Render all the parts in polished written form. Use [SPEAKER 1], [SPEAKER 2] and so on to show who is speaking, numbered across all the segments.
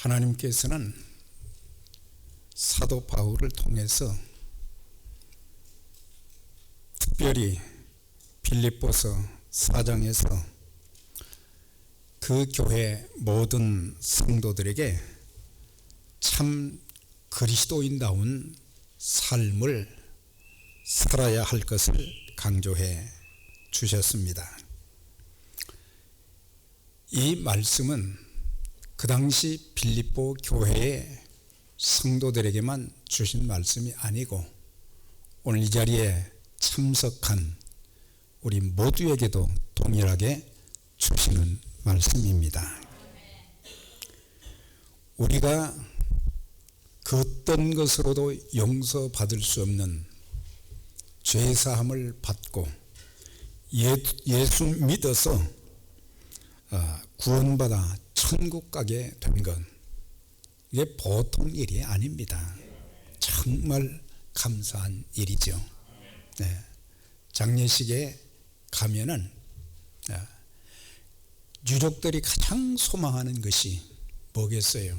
[SPEAKER 1] 하나님께서는 사도 바울을 통해서 특별히 빌립보서 4장에서 그 교회 모든 성도들에게 참 그리스도인다운 삶을 살아야 할 것을 강조해 주셨습니다. 이 말씀은 그 당시 빌립보 교회의 성도들에게만 주신 말씀이 아니고 오늘 이 자리에 참석한 우리 모두에게도 동일하게 주시는 말씀입니다. 우리가 그 어떤 것으로도 용서받을 수 없는 죄사함을 받고 예수 믿어서 구원받아 천국 가게 된 것, 이게 보통 일이 아닙니다. 정말 감사한 일이죠. 네. 장례식에 가면은 유족들이 가장 소망하는 것이 뭐겠어요?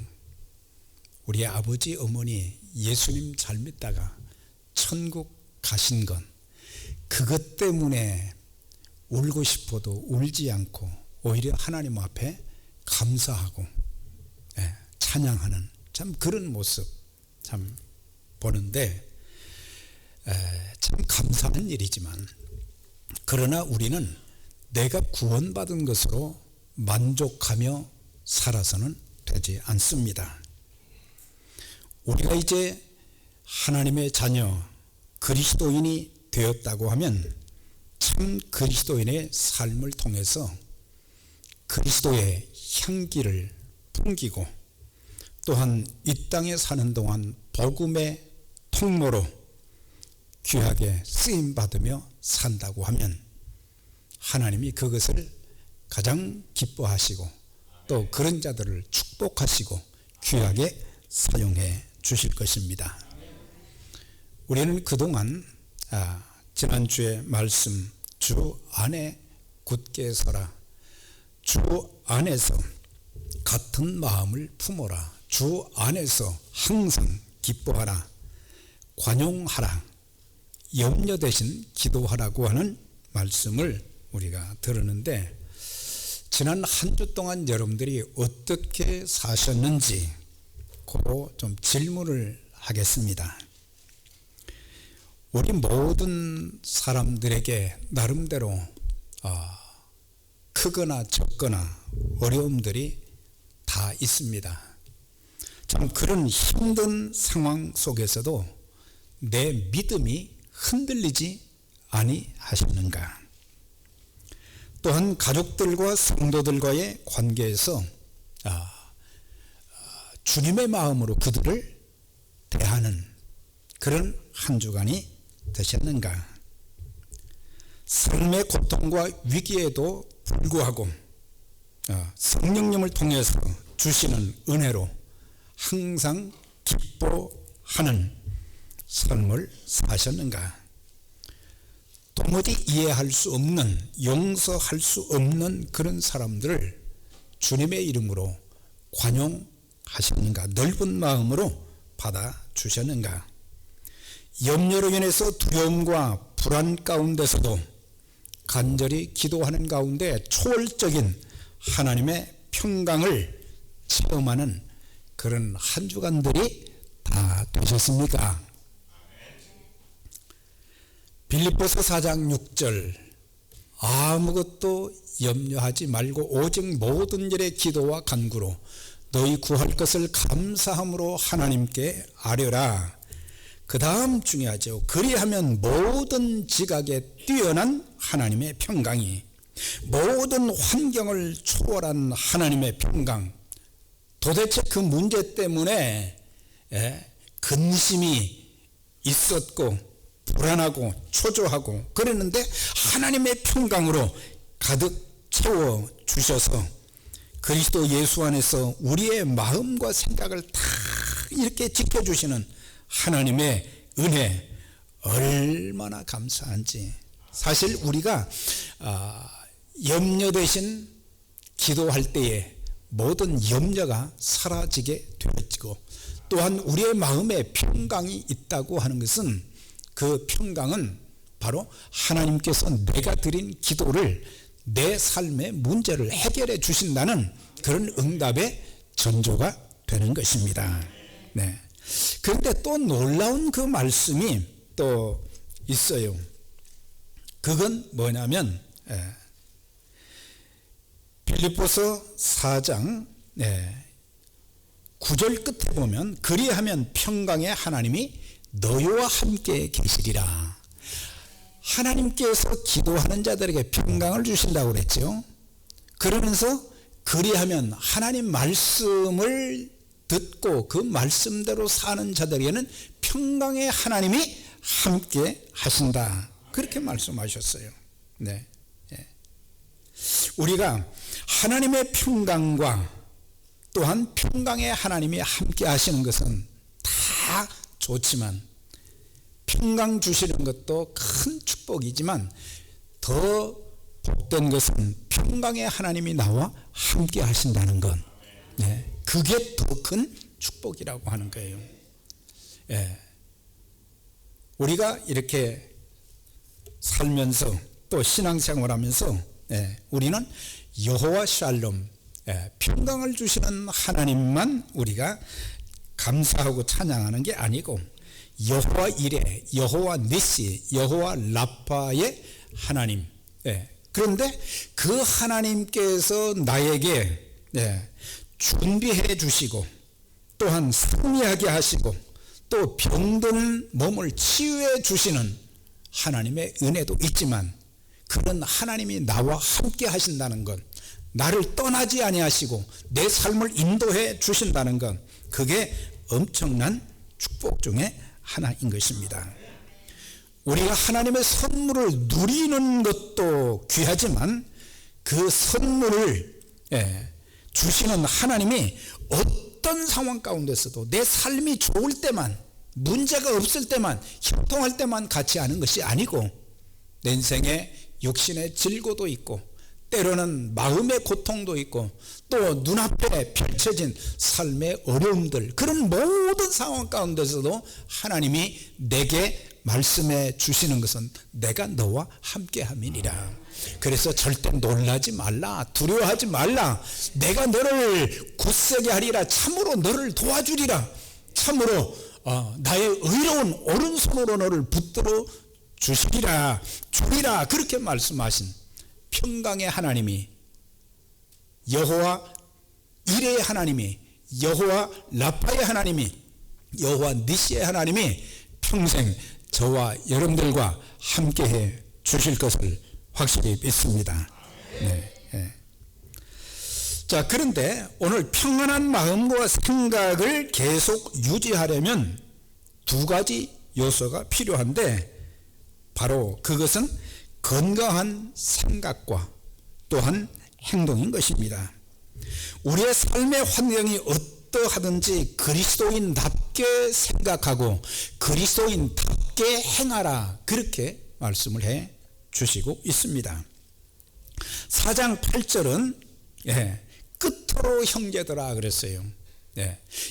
[SPEAKER 1] 우리 아버지 어머니 예수님 잘 믿다가 천국 가신 것, 그것 때문에 울고 싶어도 울지 않고 오히려 하나님 앞에 감사하고 찬양하는 참 그런 모습 참 보는데 참 감사한 일이지만, 그러나 우리는 내가 구원받은 것으로 만족하며 살아서는 되지 않습니다. 우리가 이제 하나님의 자녀 그리스도인이 되었다고 하면 참 그리스도인의 삶을 통해서 그리스도의 향기를 풍기고, 또한 이 땅에 사는 동안 복음의 통로로 귀하게 쓰임받으며 산다고 하면 하나님이 그것을 가장 기뻐하시고 또 그런 자들을 축복하시고 귀하게 사용해 주실 것입니다. 우리는 그동안 지난주에 말씀 주 안에 굳게 서라, 주 안에서 같은 마음을 품어라, 주 안에서 항상 기뻐하라, 관용하라, 염려 대신 기도하라고 하는 말씀을 우리가 들었는데, 지난 한 주 동안 여러분들이 어떻게 사셨는지 그거 좀 질문을 하겠습니다. 우리 모든 사람들에게 나름대로 크거나 적거나 어려움들이 다 있습니다. 참 그런 힘든 상황 속에서도 내 믿음이 흔들리지 아니하셨는가? 또한 가족들과 성도들과의 관계에서 주님의 마음으로 그들을 대하는 그런 한 주간이 되셨는가? 삶의 고통과 위기에도 불구하고 성령님을 통해서 주시는 은혜로 항상 기뻐하는 삶을 사셨는가? 도무지 이해할 수 없는, 용서할 수 없는 그런 사람들을 주님의 이름으로 관용하셨는가? 넓은 마음으로 받아주셨는가? 염려로 인해서 두려움과 불안 가운데서도 간절히 기도하는 가운데 초월적인 하나님의 평강을 체험하는 그런 한 주간들이 다 되셨습니까? 빌립보서 4장 6절, 아무것도 염려하지 말고 오직 모든 일에 기도와 간구로 너희 구할 것을 감사함으로 하나님께 아뢰라. 그 다음 중요하죠. 그리하면 모든 지각에 뛰어난 하나님의 평강이, 모든 환경을 초월한 하나님의 평강, 도대체 그 문제 때문에 근심이 있었고 불안하고 초조하고 그랬는데 하나님의 평강으로 가득 채워주셔서 그리스도 예수 안에서 우리의 마음과 생각을 다 이렇게 지켜주시는 하나님의 은혜, 얼마나 감사한지. 사실 우리가 염려 대신 기도할 때에 모든 염려가 사라지게 되어지고, 또한 우리의 마음에 평강이 있다고 하는 것은, 그 평강은 바로 하나님께서 내가 드린 기도를, 내 삶의 문제를 해결해 주신다는 그런 응답의 전조가 되는 것입니다. 네. 그런데 또 놀라운 그 말씀이 또 있어요. 그건 뭐냐면 빌립보서 4장 9절 끝에 보면, 그리하면 평강의 하나님이 너희와 함께 계시리라. 하나님께서 기도하는 자들에게 평강을 주신다고 그랬죠. 그러면서 그리하면 하나님 말씀을 듣고 그 말씀대로 사는 자들에게는 평강의 하나님이 함께 하신다, 그렇게 말씀하셨어요. 네. 우리가 하나님의 평강과 또한 평강의 하나님이 함께 하시는 것은 다 좋지만, 평강 주시는 것도 큰 축복이지만, 더 복된 것은 평강의 하나님이 나와 함께 하신다는 것, 그게 더 큰 축복이라고 하는 거예요. 우리가 이렇게 살면서 또 신앙생활하면서 우리는 여호와 샬롬, 평강을 주시는 하나님만 우리가 감사하고 찬양하는 게 아니고, 여호와 이레, 여호와 니시, 여호와 라파의 하나님, 그런데 그 하나님께서 나에게 준비해 주시고, 또한 승리하게 하시고, 또 병든 몸을 치유해 주시는 하나님의 은혜도 있지만, 그런 하나님이 나와 함께 하신다는 것, 나를 떠나지 아니하시고 내 삶을 인도해 주신다는 것, 그게 엄청난 축복 중에 하나인 것입니다. 우리가 하나님의 선물을 누리는 것도 귀하지만, 그 선물을 주시는 하나님이 어떤 상황 가운데서도 내 삶이 좋을 때만, 문제가 없을 때만, 형통할 때만 같이 하는 것이 아니고, 내 인생에 육신의 질고도 있고, 때로는 마음의 고통도 있고, 또 눈앞에 펼쳐진 삶의 어려움들, 그런 모든 상황 가운데서도 하나님이 내게 말씀해 주시는 것은 내가 너와 함께 함이니라. 그래서 절대 놀라지 말라, 두려워하지 말라, 내가 너를 굳세게 하리라, 참으로 너를 도와주리라, 참으로 나의 의로운 오른손으로 너를 붙들어 주시리라, 주리라, 그렇게 말씀하신 평강의 하나님이, 여호와 이레의 하나님이, 여호와 라파의 하나님이, 여호와 니시의 하나님이 평생 저와 여러분들과 함께해 주실 것을 확실히 믿습니다. 자, 그런데 오늘 평안한 마음과 생각을 계속 유지하려면 두 가지 요소가 필요한데, 바로 그것은 건강한 생각과 또한 행동인 것입니다. 우리의 삶의 환경이 어떠하든지 그리스도인답게 생각하고 그리스도인답게 행하라, 그렇게 말씀을 해 주시고 있습니다. 4장 8절은 끝으로 형제들아 그랬어요.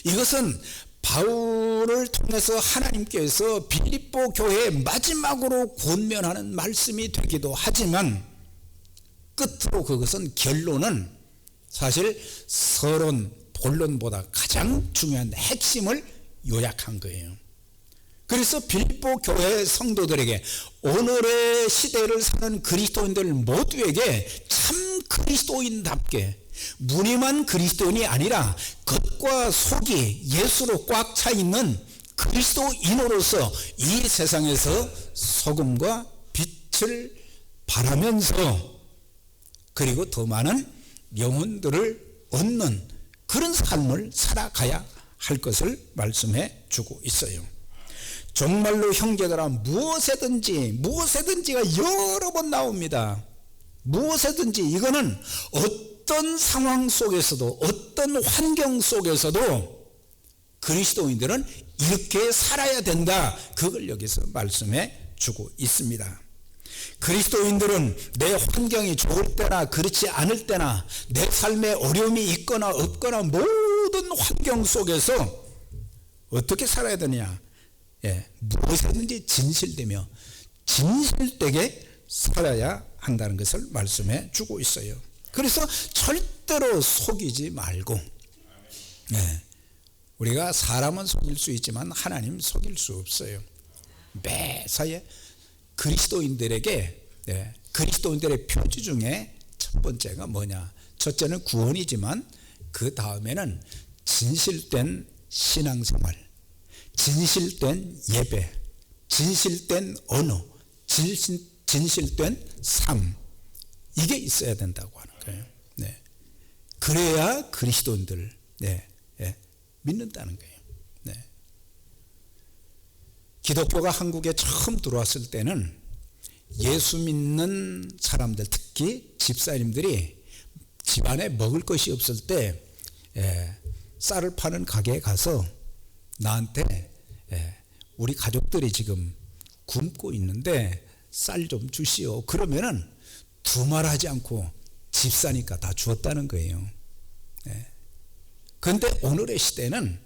[SPEAKER 1] 이것은 바울을 통해서 하나님께서 빌립보 교회에 마지막으로 권면하는 말씀이 되기도 하지만, 끝으로 그것은 결론은 사실 서론, 본론보다 가장 중요한 핵심을 요약한 거예요. 그래서 빌립보 교회 성도들에게, 오늘의 시대를 사는 그리스도인들 모두에게 참 그리스도인답게, 무늬만 그리스도인이 아니라 겉과 속이 예수로 꽉 차 있는 그리스도인으로서 이 세상에서 소금과 빛을 발하면서, 그리고 더 많은 영혼들을 얻는 그런 삶을 살아가야 할 것을 말씀해 주고 있어요. 정말로 형제들아, 무엇에든지가 여러 번 나옵니다. 무엇에든지, 이거는 어떤 상황 속에서도, 어떤 환경 속에서도 그리스도인들은 이렇게 살아야 된다, 그걸 여기서 말씀해 주고 있습니다. 그리스도인들은 내 환경이 좋을 때나 그렇지 않을 때나 내 삶에 어려움이 있거나 없거나 모든 환경 속에서 어떻게 살아야 되느냐? 무엇이든지 진실되며 진실되게 살아야 한다는 것을 말씀해 주고 있어요. 그래서 절대로 속이지 말고, 우리가 사람은 속일 수 있지만 하나님 속일 수 없어요. 매사에 그리스도인들에게, 그리스도인들의 표지 중에 첫 번째가 뭐냐? 첫째는 구원이지만 그 다음에는 진실된 신앙생활, 진실된 예배, 진실된 언어, 진실된 삶, 이게 있어야 된다고 하는 거예요. 그래야 그리스도인들 믿는다는 거예요. 기독교가 한국에 처음 들어왔을 때는 예수 믿는 사람들, 특히 집사님들이 집안에 먹을 것이 없을 때 쌀을 파는 가게에 가서 나한테 우리 가족들이 지금 굶고 있는데 쌀 좀 주시오. 그러면은 두말하지 않고 집사니까 다 주었다는 거예요. 그런데 오늘의 시대는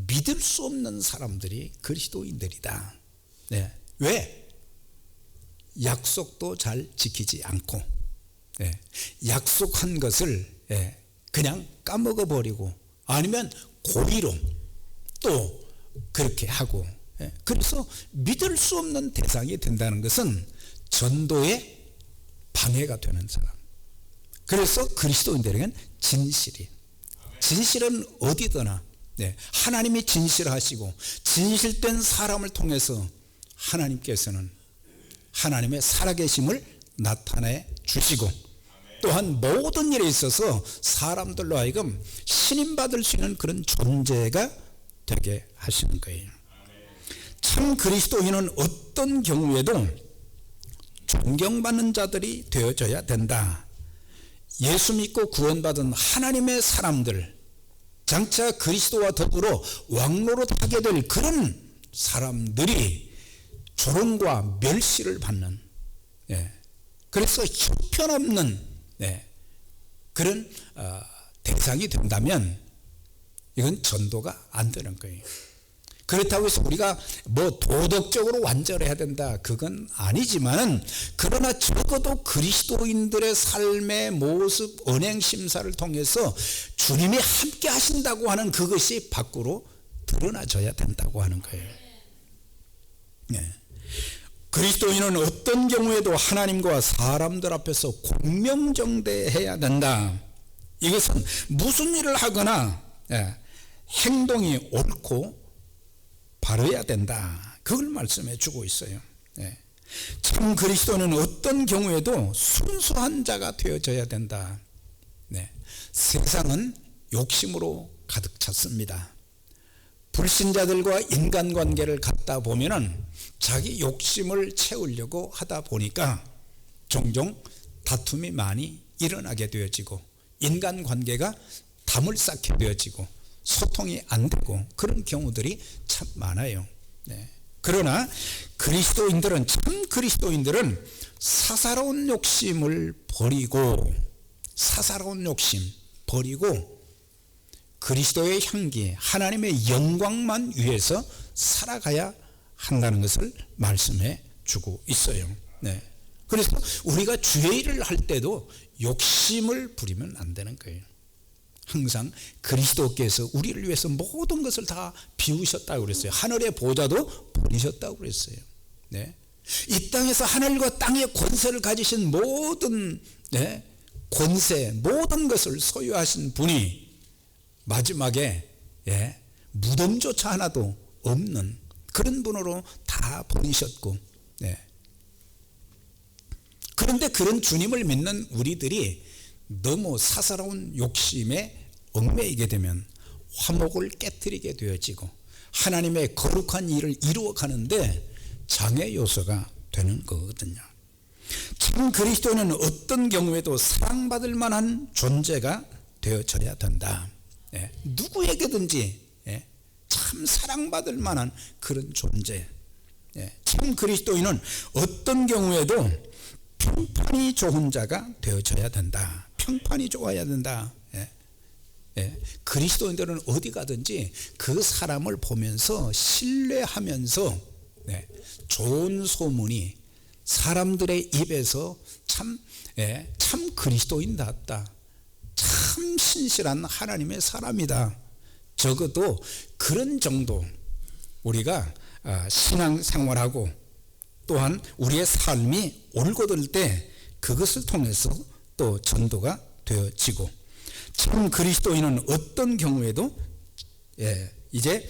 [SPEAKER 1] 믿을 수 없는 사람들이 그리스도인들이다. 왜? 약속도 잘 지키지 않고, 약속한 것을 그냥 까먹어 버리고, 아니면 고의로 또 그렇게 하고, 그래서 믿을 수 없는 대상이 된다는 것은 전도의 방해가 되는 사람. 그래서 그리스도인들에게는 진실은 어디더나 하나님이 진실하시고 진실된 사람을 통해서 하나님께서는 하나님의 살아계심을 나타내 주시고, 또한 모든 일에 있어서 사람들로 하여금 신임받을 수 있는 그런 존재가 되게 하시는 거예요. 참 그리스도인은 어떤 경우에도 존경받는 자들이 되어져야 된다. 예수 믿고 구원받은 하나님의 사람들, 장차 그리스도와 더불어 왕노릇하게 될 그런 사람들이 조롱과 멸시를 받는, 그래서 형편없는 그런 대상이 된다면 이건 전도가 안 되는 거예요. 그렇다고 해서 우리가 뭐 도덕적으로 완전해야 된다, 그건 아니지만, 그러나 적어도 그리스도인들의 삶의 모습, 언행 심사를 통해서 주님이 함께 하신다고 하는 그것이 밖으로 드러나져야 된다고 하는 거예요. 그리스도인은 어떤 경우에도 하나님과 사람들 앞에서 공명정대해야 된다. 이것은 무슨 일을 하거나 행동이 옳고 바르야 된다, 그걸 말씀해 주고 있어요. 참 그리스도는 어떤 경우에도 순수한 자가 되어져야 된다. 세상은 욕심으로 가득 찼습니다. 불신자들과 인간관계를 갖다 보면은 자기 욕심을 채우려고 하다 보니까 종종 다툼이 많이 일어나게 되어지고, 인간관계가 담을 쌓게 되어지고 소통이 안 되고, 그런 경우들이 참 많아요. 그러나 그리스도인들은, 참 그리스도인들은 사사로운 욕심을 버리고, 그리스도의 향기, 하나님의 영광만 위해서 살아가야 한다는 것을 말씀해 주고 있어요. 그래서 우리가 주의 일을 할 때도 욕심을 부리면 안 되는 거예요. 항상 그리스도께서 우리를 위해서 모든 것을 다 비우셨다고 그랬어요. 하늘의 보좌도 버리셨다고 그랬어요. 이 땅에서 하늘과 땅의 권세를 가지신 모든 권세, 모든 것을 소유하신 분이 마지막에 무덤조차 하나도 없는 그런 분으로 다 버리셨고, 그런데 그런 주님을 믿는 우리들이 너무 사사로운 욕심에 얽매이게 되면 화목을 깨뜨리게 되어지고 하나님의 거룩한 일을 이루어가는데 장애 요소가 되는 거거든요. 참 그리스도는 어떤 경우에도 사랑받을 만한 존재가 되어져야 된다. 누구에게든지 참 사랑받을 만한 그런 존재. 참 그리스도인은 어떤 경우에도 평판이 좋은 자가 되어져야 된다. 평판이 좋아야 된다. 그리스도인들은 어디 가든지 그 사람을 보면서 신뢰하면서 좋은 소문이 사람들의 입에서 참 그리스도인답다, 참 신실한 하나님의 사람이다, 적어도 그런 정도 우리가 신앙생활하고 또한 우리의 삶이 올곧을 때 그것을 통해서 또 전도가 되어지고, 참 그리스도인은 어떤 경우에도 이제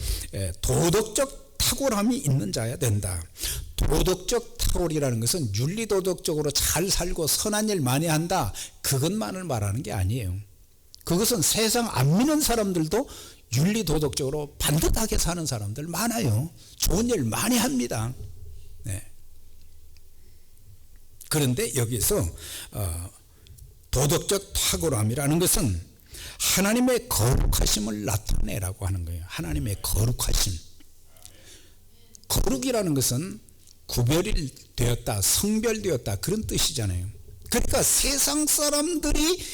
[SPEAKER 1] 도덕적 탁월함이 있는 자야 된다. 도덕적 탁월이라는 것은 윤리도덕적으로 잘 살고 선한 일 많이 한다, 그것만을 말하는 게 아니에요. 그것은 세상 안 믿는 사람들도 윤리도덕적으로 반듯하게 사는 사람들 많아요. 좋은 일 많이 합니다. 그런데 여기서 도덕적 탁월함이라는 것은 하나님의 거룩하심을 나타내라고 하는 거예요. 하나님의 거룩하심. 거룩이라는 것은 구별이 되었다, 성별되었다, 그런 뜻이잖아요. 그러니까 세상 사람들이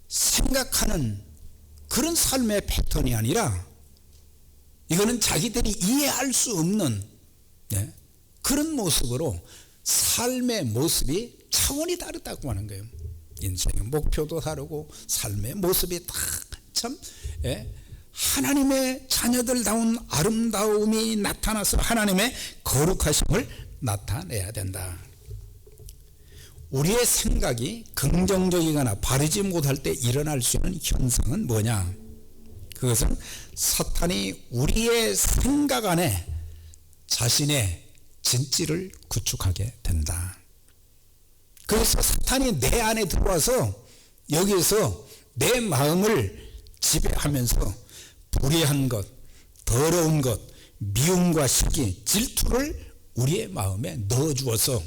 [SPEAKER 1] 생각하는 그런 삶의 패턴이 아니라, 이거는 자기들이 이해할 수 없는 그런 모습으로 삶의 모습이 차원이 다르다고 하는 거예요. 인생의 목표도 다르고 삶의 모습이 다 참 하나님의 자녀들다운 아름다움이 나타나서 하나님의 거룩하심을 나타내야 된다. 우리의 생각이 긍정적이거나 바르지 못할 때 일어날 수 있는 현상은 뭐냐? 그것은 사탄이 우리의 생각 안에 자신의 진지를 구축하게 된다. 그래서 사탄이 내 안에 들어와서 여기에서 내 마음을 지배하면서 불의한 것, 더러운 것, 미움과 시기, 질투를 우리의 마음에 넣어주어서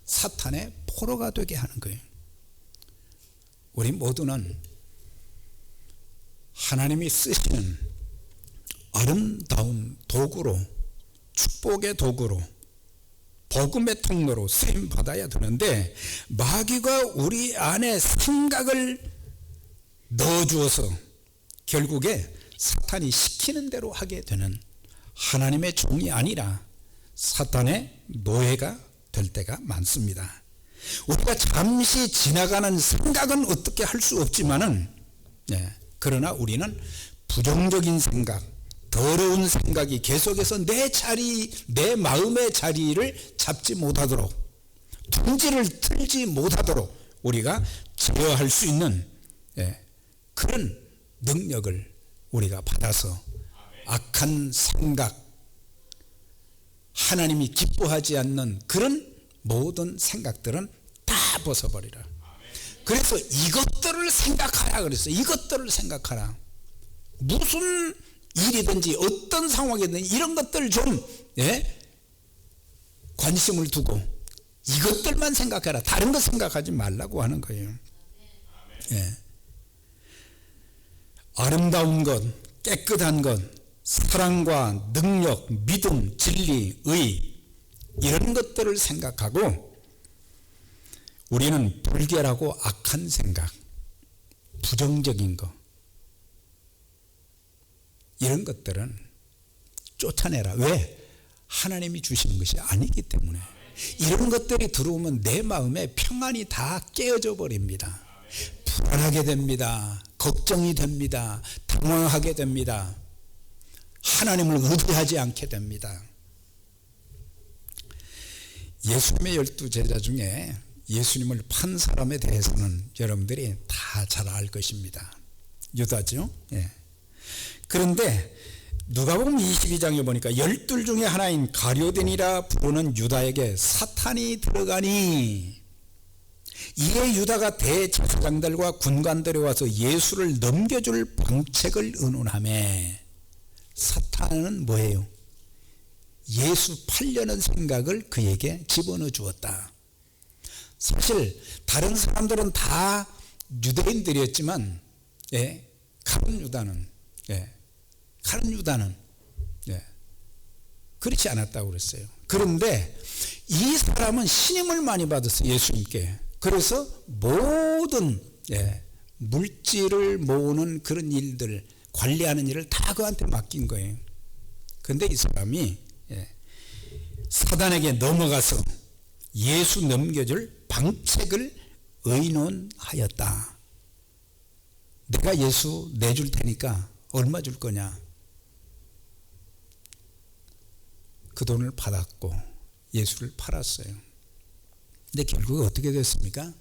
[SPEAKER 1] 사탄의 포로가 되게 하는 거예요. 우리 모두는 하나님이 쓰시는 아름다운 도구로, 축복의 도구로, 복음의 통로로 쓰임 받아야 되는데, 마귀가 우리 안에 생각을 넣어주어서 결국에 사탄이 시키는 대로 하게 되는 하나님의 종이 아니라 사탄의 노예가 될 때가 많습니다. 우리가 잠시 지나가는 생각은 어떻게 할 수 없지만은, 그러나 우리는 부정적인 생각, 더러운 생각이 계속해서 내 마음의 자리를 잡지 못하도록, 둥지를 틀지 못하도록 우리가 제어할 수 있는 그런 능력을 우리가 받아서 악한 생각, 하나님이 기뻐하지 않는 그런 모든 생각들은 다 벗어버리라. 그래서 이것들을 생각하라 그랬어요. 이것들을 생각하라. 무슨 일이든지 어떤 상황이든 이런 것들 좀 관심을 두고 이것들만 생각해라. 다른 거 생각하지 말라고 하는 거예요. 아름다운 것, 깨끗한 것, 사랑과 능력, 믿음, 진리, 의, 이런 것들을 생각하고, 우리는 불결하고 악한 생각, 부정적인 것, 이런 것들은 쫓아내라. 왜? 하나님이 주시는 것이 아니기 때문에. 이런 것들이 들어오면 내 마음에 평안이 다 깨어져 버립니다. 불안하게 됩니다. 걱정이 됩니다. 당황하게 됩니다. 하나님을 의지하지 않게 됩니다. 예수님의 12 제자 중에 예수님을 판 사람에 대해서는 여러분들이 다 잘 알 것입니다. 유다죠. 그런데 누가복음 22장에 보니까 12 중에 하나인 가룟이라 부르는 유다에게 사탄이 들어가니, 이에 유다가 대제사장들과 군관들이 와서 예수를 넘겨줄 방책을 의논하매. 사탄은 뭐예요? 예수 팔려는 생각을 그에게 집어넣어 주었다. 사실 다른 사람들은 다 유대인들이었지만 가룟 유다는 그렇지 않았다고 그랬어요. 그런데 이 사람은 신임을 많이 받았어요. 예수님께. 그래서 모든 물질을 모으는 그런 일들, 관리하는 일을 다 그한테 맡긴 거예요. 그런데 이 사람이 사단에게 넘어가서 예수 넘겨줄 방책을 의논하였다. 내가 예수 내줄 테니까 얼마 줄 거냐. 그 돈을 받았고 예수를 팔았어요. 근데 결국 어떻게 됐습니까?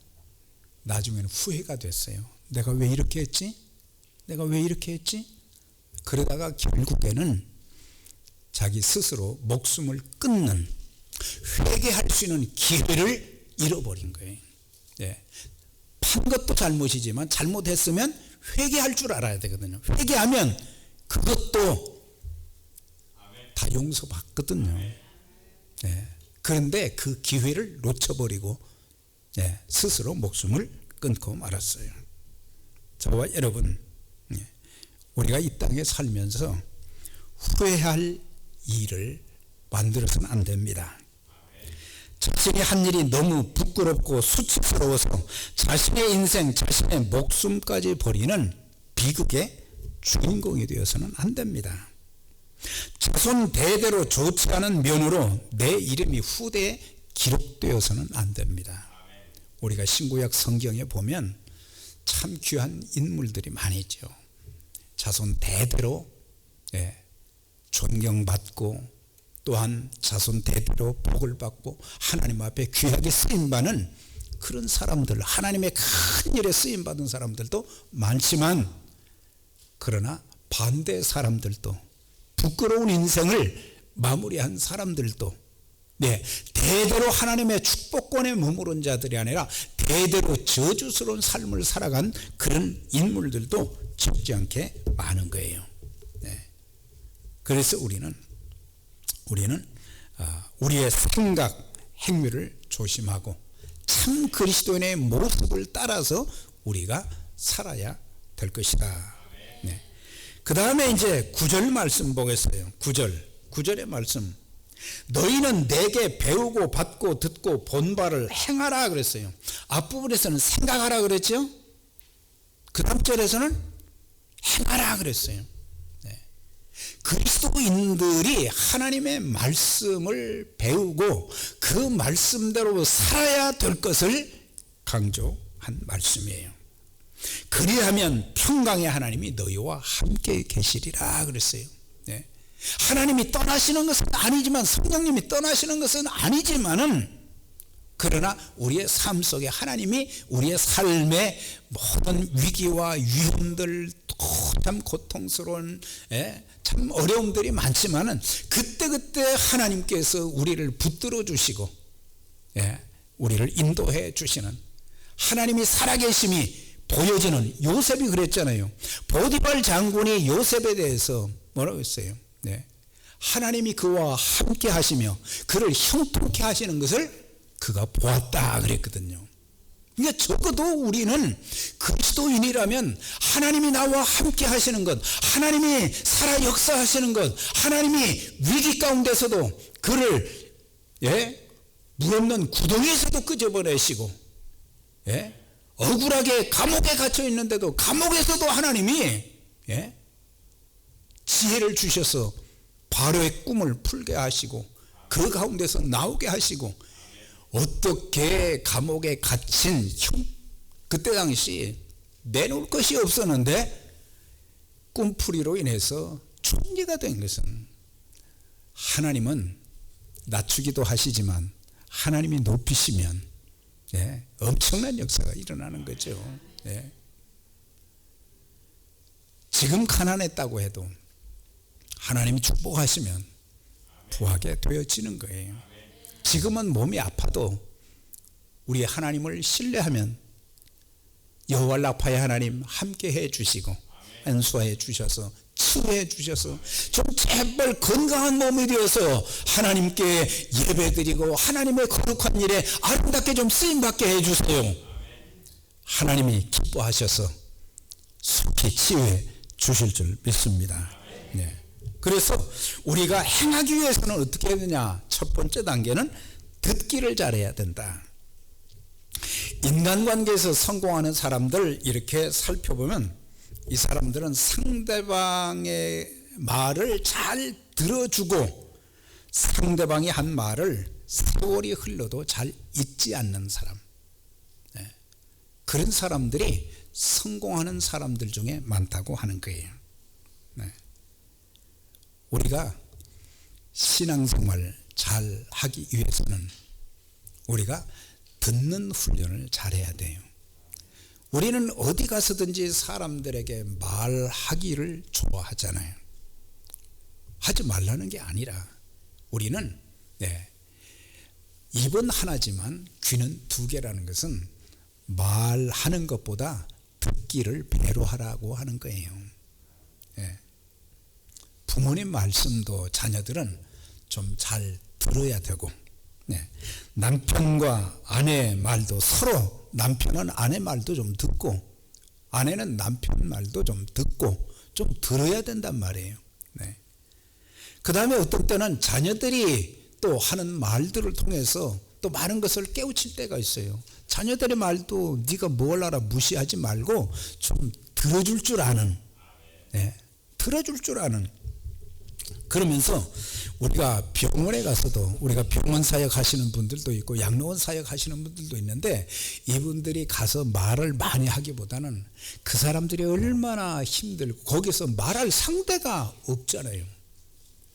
[SPEAKER 1] 나중에는 후회가 됐어요. 내가 왜 이렇게 했지? 내가 왜 이렇게 했지? 그러다가 결국에는 자기 스스로 목숨을 끊는, 회개할 수 있는 기회를 잃어버린 거예요. 판 것도 잘못이지만 잘못했으면 회개할 줄 알아야 되거든요. 회개하면 그것도 다 용서받거든요. 그런데 그 기회를 놓쳐버리고 스스로 목숨을 끊고 말았어요. 저와 여러분, 우리가 이 땅에 살면서 후회할 일을 만들어서는 안 됩니다. 자신이 한 일이 너무 부끄럽고 수치스러워서 자신의 인생, 자신의 목숨까지 버리는 비극의 주인공이 되어서는 안 됩니다. 자손 대대로 좋지 않은 면으로 내 이름이 후대에 기록되어서는 안 됩니다. 우리가 신구약 성경에 보면 참 귀한 인물들이 많이 있죠. 자손 대대로 존경받고 또한 자손 대대로 복을 받고 하나님 앞에 귀하게 쓰임받는 그런 사람들, 하나님의 큰 일에 쓰임받은 사람들도 많지만, 그러나 반대 사람들도, 부끄러운 인생을 마무리한 사람들도, 대대로 하나님의 축복권에 머무른 자들이 아니라 대대로 저주스러운 삶을 살아간 그런 인물들도 적지 않게 많은 거예요. 그래서 우리는 우리의 생각, 행위를 조심하고 참 그리스도인의 모습을 따라서 우리가 살아야 될 것이다. 그 다음에 이제 9절 말씀 보겠어요. 9절의 말씀. 너희는 내게 배우고 받고 듣고 본 바를 행하라 그랬어요. 앞부분에서는 생각하라 그랬죠. 그 다음 절에서는 행하라 그랬어요. 그리스도인들이 하나님의 말씀을 배우고 그 말씀대로 살아야 될 것을 강조한 말씀이에요. 그리하면 평강의 하나님이 너희와 함께 계시리라 그랬어요. 하나님이 떠나시는 것은 아니지만, 성령님이 떠나시는 것은 아니지만은, 그러나 우리의 삶 속에 하나님이 우리의 삶의 모든 위기와 위험들, 참 고통스러운 참 어려움들이 많지만은 그때그때 하나님께서 우리를 붙들어 주시고 우리를 인도해 주시는 하나님이 살아계심이 보여지는, 요셉이 그랬잖아요. 보디발 장군이 요셉에 대해서 뭐라고 했어요? 하나님이 그와 함께 하시며 그를 형통케 하시는 것을 그가 보았다 그랬거든요. 그러니까 적어도 우리는 그리스도인이라면 하나님이 나와 함께 하시는 것, 하나님이 살아 역사하시는 것, 하나님이 위기 가운데서도 그를 물 없는 구덩이에서도 끄집어내시고, 억울하게 감옥에 갇혀 있는데도 감옥에서도 하나님이 지혜를 주셔서 바로의 꿈을 풀게 하시고 그 가운데서 나오게 하시고, 어떻게 감옥에 갇힌 그때 당시 내놓을 것이 없었는데 꿈풀이로 인해서 총리가 된 것은, 하나님은 낮추기도 하시지만 하나님이 높이시면 엄청난 역사가 일어나는 거죠. 지금 가난했다고 해도 하나님이 축복하시면 부하게 되어지는 거예요. 지금은 몸이 아파도 우리 하나님을 신뢰하면 여호와 라파의 하나님 함께 해 주시고 안수해 주셔서 치유해 주셔서 좀 제발 건강한 몸이 되어서 하나님께 예배드리고 하나님의 거룩한 일에 아름답게 좀 쓰임받게 해 주세요. 하나님이 기뻐하셔서 속히 치유해 주실 줄 믿습니다. 그래서 우리가 행하기 위해서는 어떻게 해야 되냐? 첫 번째 단계는 듣기를 잘해야 된다. 인간관계에서 성공하는 사람들 이렇게 살펴보면 이 사람들은 상대방의 말을 잘 들어주고 상대방이 한 말을 세월이 흘러도 잘 잊지 않는 사람, 그런 사람들이 성공하는 사람들 중에 많다고 하는 거예요. 우리가 신앙생활 잘 하기 위해서는 우리가 듣는 훈련을 잘해야 돼요. 우리는 어디 가서든지 사람들에게 말하기를 좋아하잖아요. 하지 말라는 게 아니라 우리는 입은 하나지만 귀는 두 개라는 것은 말하는 것보다 듣기를 배로 하라고 하는 거예요. 부모님 말씀도 자녀들은 좀 잘 들어야 되고, 남편과 아내 말도 서로 남편은 아내 말도 좀 듣고 아내는 남편 말도 좀 듣고 좀 들어야 된단 말이에요. 그 다음에 어떤 때는 자녀들이 또 하는 말들을 통해서 또 많은 것을 깨우칠 때가 있어요. 자녀들의 말도 네가 뭘 알아 무시하지 말고 좀 들어줄 줄 아는, 들어줄 줄 아는. 그러면서 우리가 병원에 가서도 우리가 병원 사역 하시는 분들도 있고 양로원 사역 하시는 분들도 있는데 이분들이 가서 말을 많이 하기보다는 그 사람들이 얼마나 힘들고 거기서 말할 상대가 없잖아요.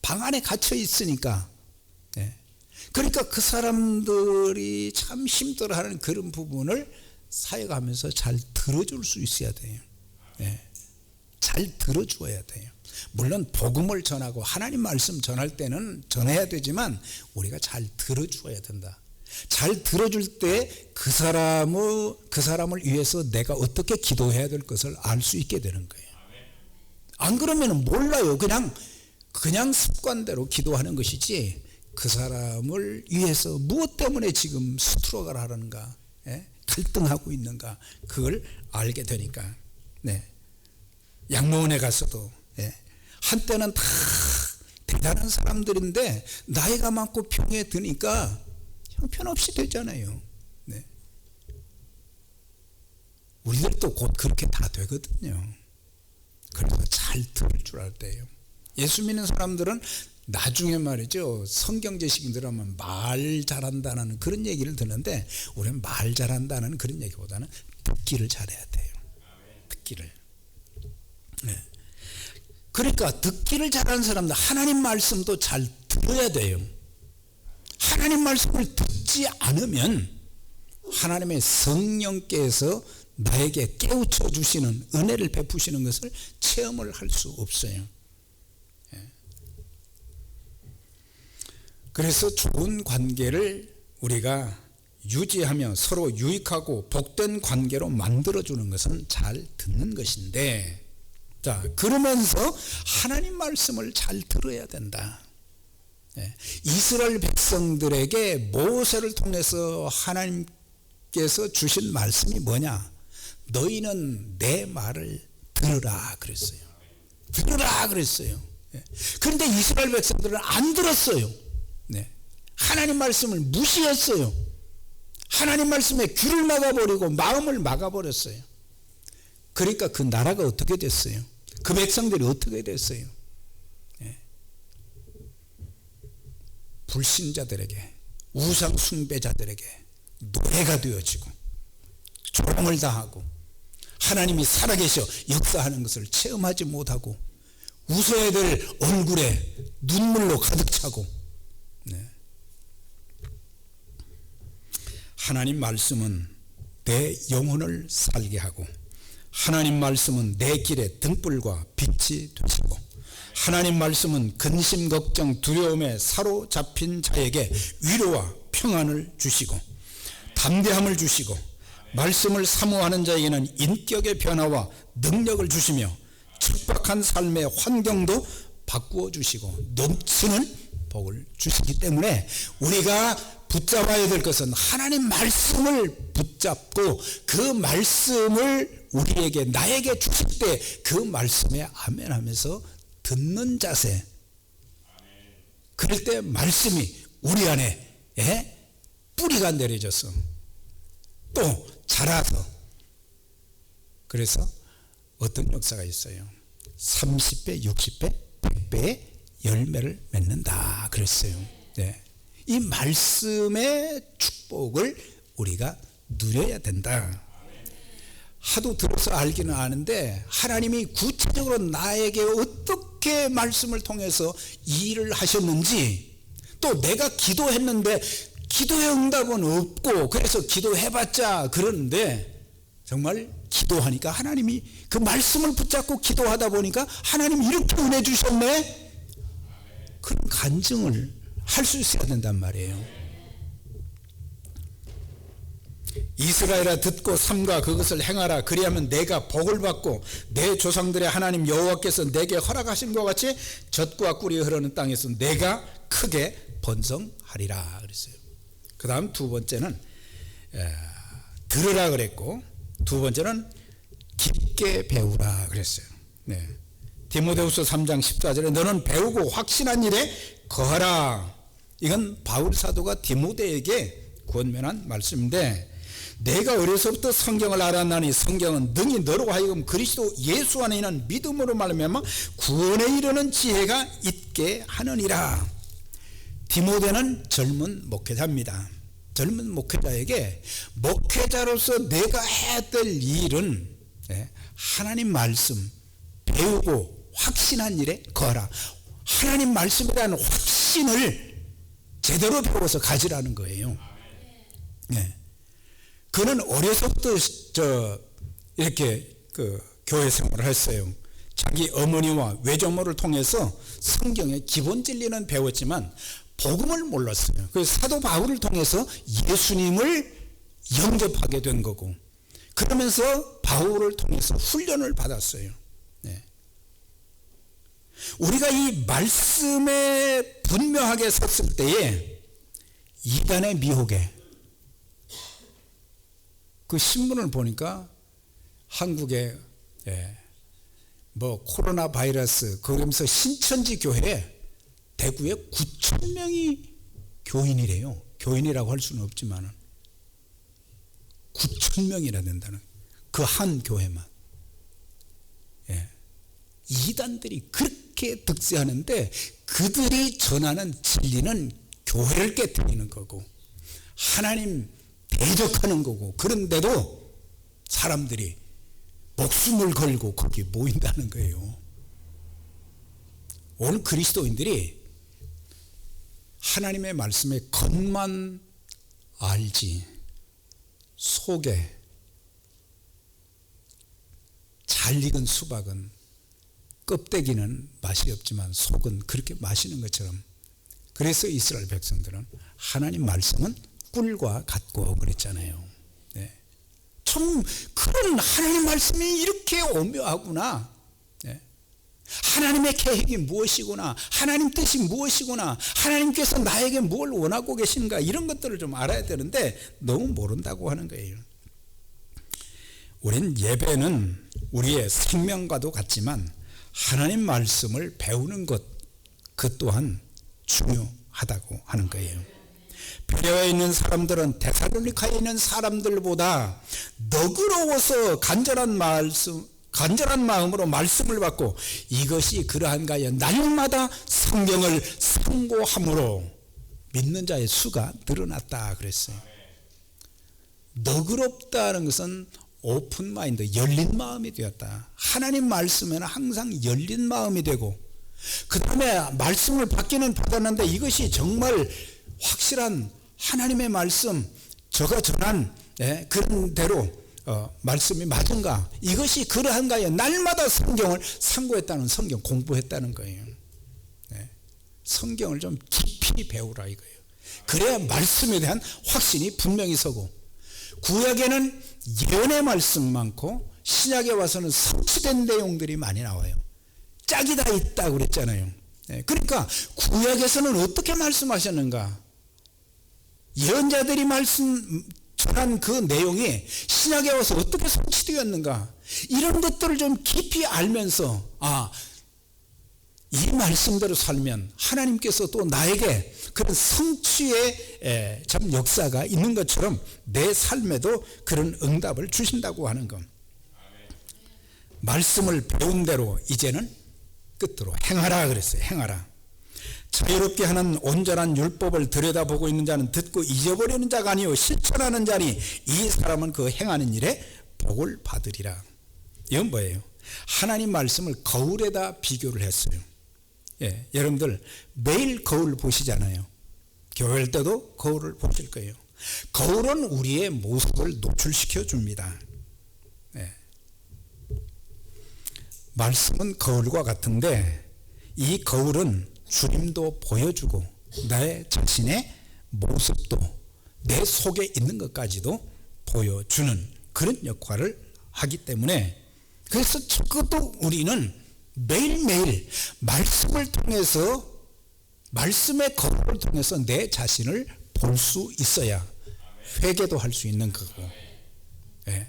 [SPEAKER 1] 방 안에 갇혀 있으니까. 그러니까 그 사람들이 참 힘들어하는 그런 부분을 사역하면서 잘 들어줄 수 있어야 돼요. 잘 들어주어야 돼요. 물론 복음을 전하고 하나님 말씀 전할 때는 전해야 되지만 우리가 잘 들어주어야 된다. 잘 들어줄 때 그 사람을 위해서 내가 어떻게 기도해야 될 것을 알 수 있게 되는 거예요. 안 그러면 몰라요. 그냥 습관대로 기도하는 것이지 그 사람을 위해서 무엇 때문에 지금 스트로크를 하는가, 갈등하고 있는가, 그걸 알게 되니까. 양로원에 가서도 한때는 다 대단한 사람들인데 나이가 많고 병에 드니까 형편없이 되잖아요. 우리들도 곧 그렇게 다 되거든요. 그래서 잘 들을 줄 알 때요. 예수 믿는 사람들은 나중에 말이죠, 성경 지식인들 하면 말 잘한다는 그런 얘기를 듣는데 우리는 말 잘한다는 그런 얘기보다는 듣기를 잘해야 돼요. 듣기를. 그러니까 듣기를 잘하는 사람들 하나님 말씀도 잘 들어야 돼요. 하나님 말씀을 듣지 않으면 하나님의 성령께서 나에게 깨우쳐 주시는 은혜를 베푸시는 것을 체험을 할 수 없어요. 그래서 좋은 관계를 우리가 유지하며 서로 유익하고 복된 관계로 만들어주는 것은 잘 듣는 것인데, 자, 그러면서 하나님 말씀을 잘 들어야 된다. 이스라엘 백성들에게 모세를 통해서 하나님께서 주신 말씀이 뭐냐? 너희는 내 말을 들으라 그랬어요. 들으라 그랬어요. 그런데 이스라엘 백성들은 안 들었어요. 하나님 말씀을 무시했어요. 하나님 말씀에 귀를 막아버리고 마음을 막아버렸어요. 그러니까 그 나라가 어떻게 됐어요? 그 백성들이 어떻게 됐어요? 불신자들에게, 우상 숭배자들에게 노예가 되어지고 조롱을 당하고 하나님이 살아계셔 역사하는 것을 체험하지 못하고 웃어야 될 얼굴에 눈물로 가득 차고. 하나님 말씀은 내 영혼을 살게 하고 하나님 말씀은 내 길에 등불과 빛이 되시고 하나님 말씀은 근심 걱정 두려움에 사로잡힌 자에게 위로와 평안을 주시고 담대함을 주시고 말씀을 사모하는 자에게는 인격의 변화와 능력을 주시며 척박한 삶의 환경도 바꾸어 주시고 넘치는 복을 주시기 때문에 우리가 붙잡아야 될 것은 하나님 말씀을 붙잡고 그 말씀을 우리에게 나에게 주실 때 그 말씀에 아멘 하면서 듣는 자세. 그럴 때 말씀이 우리 안에 뿌리가 내려져서 또 자라서, 그래서 어떤 역사가 있어요. 30배, 60배, 100배의 열매를 맺는다 그랬어요. 네. 이 말씀의 축복을 우리가 누려야 된다. 하도 들어서 알기는 아는데 하나님이 구체적으로 나에게 어떻게 말씀을 통해서 일을 하셨는지, 또 내가 기도했는데 기도의 응답은 없고 그래서 기도해봤자 그러는데, 정말 기도하니까 하나님이 그 말씀을 붙잡고 기도하다 보니까 하나님이 이렇게 은혜 주셨네, 그런 간증을 할 수 있어야 된단 말이에요. 이스라엘아 듣고 삼가 그것을 행하라. 그리하면 내가 복을 받고 내 조상들의 하나님 여호와께서 내게 허락하신 것 같이 젖과 꿀이 흐르는 땅에서 내가 크게 번성하리라 그랬어요. 그 다음 두 번째는 들으라 그랬고, 두 번째는 깊게 배우라 그랬어요. 네. 디모데후서 3장 14절에 너는 배우고 확신한 일에 거하라. 이건 바울 사도가 디모데에게 권면한 말씀인데, 내가 어려서부터 성경을 알았나니 성경은 능히 너로 하여금 그리스도 예수 안에 있는 믿음으로 말미암아 구원에 이르는 지혜가 있게 하느니라. 디모데는 젊은 목회자입니다. 젊은 목회자에게 목회자로서 내가 해야 될 일은 하나님 말씀 배우고 확신한 일에 거하라. 하나님 말씀에 대한 확신을 제대로 배워서 가지라는 거예요. 네. 그는 어려서부터 이렇게 교회 생활을 했어요. 자기 어머니와 외조모를 통해서 성경의 기본 진리는 배웠지만 복음을 몰랐어요. 그래서 사도 바울을 통해서 예수님을 영접하게 된 거고, 그러면서 바울을 통해서 훈련을 받았어요. 네. 우리가 이 말씀에 분명하게 섰을 때에 이단의 미혹에, 그 신문을 보니까 한국에 코로나 바이러스 그러면서 신천지 교회에 대구에 9,000명이 교인이래요. 교인이라고 할 수는 없지만 9,000명이나 된다는, 그 한 교회만. 이단들이 그렇게 득세하는데 그들이 전하는 진리는 교회를 깨뜨리는 거고 하나님 대적하는 거고, 그런데도 사람들이 목숨을 걸고 거기 모인다는 거예요. 오늘 그리스도인들이 하나님의 말씀의 겉만 알지 속에 잘 익은 수박은 껍데기는 맛이 없지만 속은 그렇게 마시는 것처럼, 그래서 이스라엘 백성들은 하나님 말씀은 꿀과 같고 그랬잖아요. 네. 참 그런 하나님 말씀이 이렇게 오묘하구나. 네. 하나님의 계획이 무엇이구나, 하나님 뜻이 무엇이구나, 하나님께서 나에게 뭘 원하고 계신가, 이런 것들을 좀 알아야 되는데 너무 모른다고 하는 거예요. 우린 예배는 우리의 생명과도 같지만 하나님 말씀을 배우는 것, 그 또한 중요하다고 하는 거예요. 베레아에 있는 사람들은 데살로니카에 있는 사람들보다 너그러워서 간절한 마음으로 말씀을 받고 이것이 그러한가에 날마다 성경을 상고함으로 믿는 자의 수가 늘어났다 그랬어요. 너그럽다는 것은 오픈 마인드, 열린 마음이 되었다. 하나님 말씀에는 항상 열린 마음이 되고, 그 다음에 말씀을 받기는 받았는데 이것이 정말 확실한 하나님의 말씀, 저가 전한 그런 대로 말씀이 맞은가, 이것이 그러한가에 날마다 성경을 상고했다는, 성경 공부했다는 거예요. 성경을 좀 깊이 배우라 이거예요. 그래야 말씀에 대한 확신이 분명히 서고, 구약에는 예언의 말씀 많고 신약에 와서는 성취된 내용들이 많이 나와요. 짝이 다 있다고 그랬잖아요. 그러니까 구약에서는 어떻게 말씀하셨는가, 예언자들이 말씀 전한 그 내용이 신약에 와서 어떻게 성취되었는가, 이런 것들을 좀 깊이 알면서 이 말씀대로 살면 하나님께서 또 나에게 그런 성취의 참 역사가 있는 것처럼 내 삶에도 그런 응답을 주신다고 하는 것. 말씀을 배운 대로 이제는 끝으로 행하라 그랬어요. 행하라. 자유롭게 하는 온전한 율법을 들여다보고 있는 자는 듣고 잊어버리는 자가 아니요 실천하는 자니 이 사람은 그 행하는 일에 복을 받으리라. 이건 뭐예요? 하나님 말씀을 거울에다 비교를 했어요. 예, 여러분들 매일 거울 보시잖아요. 교회 때도 거울을 보실 거예요. 거울은 우리의 모습을 노출시켜 줍니다. 예. 말씀은 거울과 같은데 이 거울은 주님도 보여주고 나의 자신의 모습도 내 속에 있는 것까지도 보여주는 그런 역할을 하기 때문에 그래서 적어도 우리는 매일매일 말씀을 통해서 말씀의 거울을 통해서 내 자신을 볼 수 있어야 회개도 할 수 있는 거고 예.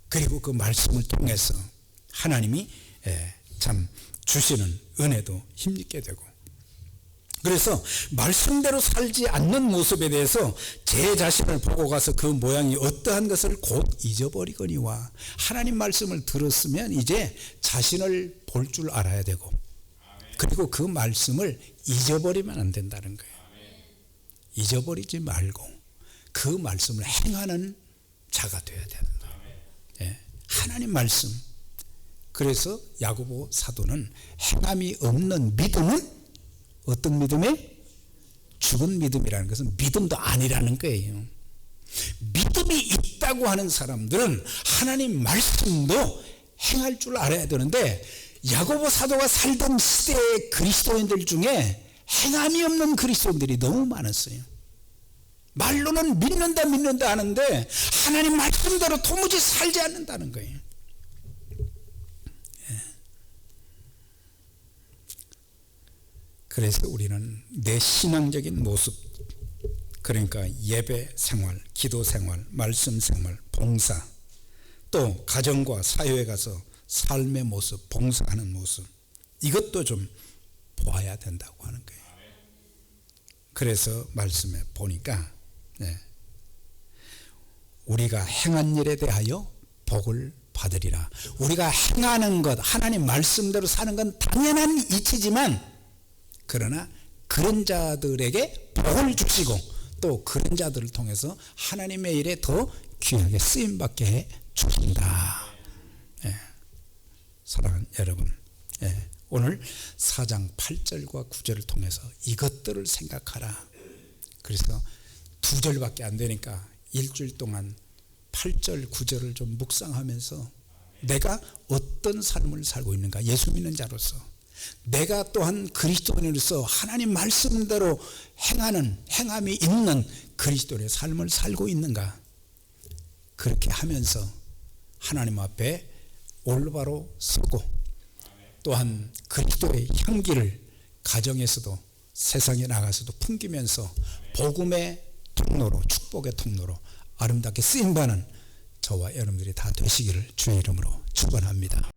[SPEAKER 1] 그리고 그 말씀을 통해서 하나님이 참 주시는 은혜도 힘있게 되고 그래서 말씀대로 살지 않는 모습에 대해서 제 자신을 보고 가서 그 모양이 어떠한 것을 곧 잊어버리거니와 하나님 말씀을 들었으면 이제 자신을 볼 줄 알아야 되고 그리고 그 말씀을 잊어버리면 안 된다는 거예요. 잊어버리지 말고 그 말씀을 행하는 자가 되어야 된다. 예. 하나님 말씀. 그래서 야고보 사도는 행함이 없는 믿음은 어떤 믿음이에요? 죽은 믿음이라는 것은 믿음도 아니라는 거예요. 믿음이 있다고 하는 사람들은 하나님 말씀도 행할 줄 알아야 되는데 야고보 사도가 살던 시대의 그리스도인들 중에 행함이 없는 그리스도인들이 너무 많았어요. 말로는 믿는다 하는데 하나님 말씀대로 도무지 살지 않는다는 거예요. 그래서 우리는 내 신앙적인 모습, 그러니까 예배 생활, 기도 생활, 말씀 생활, 봉사, 또 가정과 사회에 가서 삶의 모습, 봉사하는 모습, 이것도 좀 보아야 된다고 하는 거예요. 그래서 말씀에 보니까 우리가 행한 일에 대하여 복을 받으리라. 우리가 행하는 것, 하나님 말씀대로 사는 건 당연한 이치지만 그러나 그런 자들에게 복을 주시고 또 그런 자들을 통해서 하나님의 일에 더 귀하게 쓰임받게 해 주신다. 사랑하는 여러분, 오늘 4장 8절과 9절을 통해서 이것들을 생각하라. 그래서 2절밖에 안 되니까 일주일 동안 8절 9절을 좀 묵상하면서 내가 어떤 삶을 살고 있는가, 예수 믿는 자로서 내가 또한 그리스도인으로서 하나님 말씀대로 행함이 있는 그리스도인의 삶을 살고 있는가, 그렇게 하면서 하나님 앞에 올바로 서고 또한 그리스도의 향기를 가정에서도 세상에 나가서도 풍기면서 복음의 통로로, 축복의 통로로 아름답게 쓰임받는 저와 여러분들이 다 되시기를 주의 이름으로 축원합니다.